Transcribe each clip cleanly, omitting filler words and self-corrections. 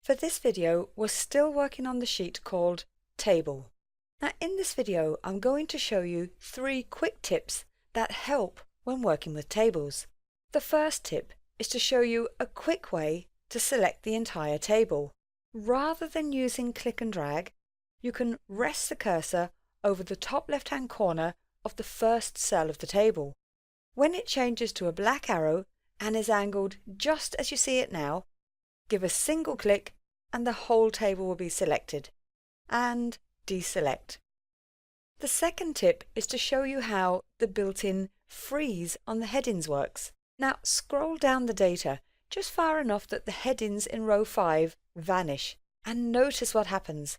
For this video, we're still working on the sheet called Table. Now in this video, I'm going to show you 3 quick tips that help when working with tables. The first tip is to show you a quick way to select the entire table. Rather than using click and drag, you can rest the cursor over the top left-hand corner of the first cell of the table. When it changes to a black arrow and is angled just as you see it now, give a single click and the whole table will be selected, and deselect. The second tip is to show you how the built-in freeze on the headings works. Now scroll down the data just far enough that the headings in row 5 vanish, and notice what happens.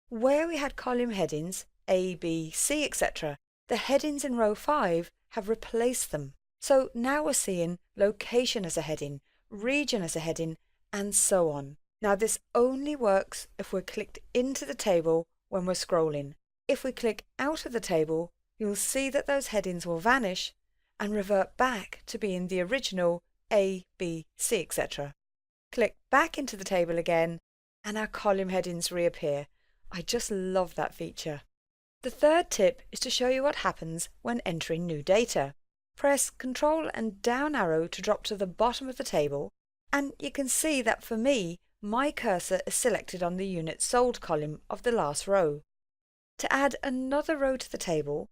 Where we had column headings, A, B, C, etc., the headings in row 5 have replaced them. So now we're seeing location as a heading, region as a heading, and so on. Now this only works if we're clicked into the table when we're scrolling. If we click out of the table, you'll see that those headings will vanish and revert back to being the original A, B, C, etc. Click back into the table again and our column headings reappear. I just love that feature. The third tip is to show you what happens when entering new data. Press Ctrl and down arrow to drop to the bottom of the table, and you can see that for me, my cursor is selected on the units sold column of the last row. To add another row to the table,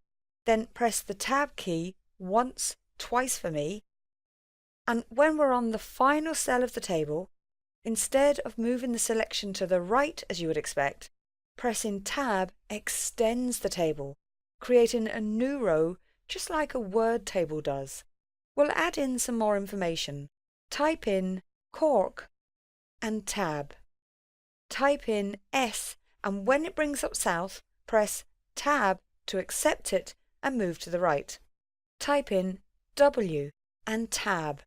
then press the Tab key once, twice for me, and when we're on the final cell of the table, instead of moving the selection to the right as you would expect, pressing Tab extends the table, creating a new row just like a word table does. We'll add in some more information. Type in Cork and Tab. Type in S, and when it brings up south, press Tab to accept it and move to the right. Type in W and Tab.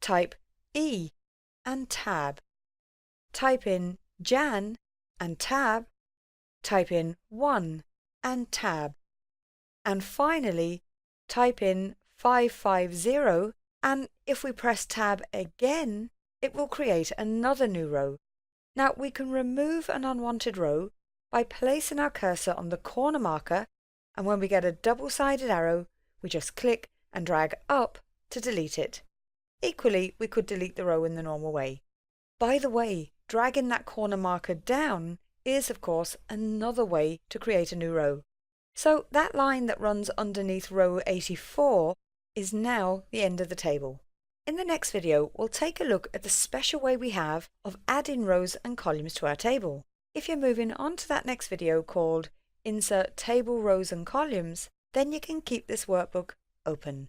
Type E and Tab. Type in Jan and Tab. Type in 1 and Tab. And finally, type in 550, and if we press Tab again, it will create another new row. Now we can remove an unwanted row by placing our cursor on the corner marker, and when we get a double-sided arrow, we just click and drag up to delete it. Equally, we could delete the row in the normal way. By the way, dragging that corner marker down is, of course, another way to create a new row. So that line that runs underneath row 84 is now the end of the table. In the next video, we'll take a look at the special way we have of adding rows and columns to our table. If you're moving on to that next video called Insert Table Rows and Columns, then you can keep this workbook open.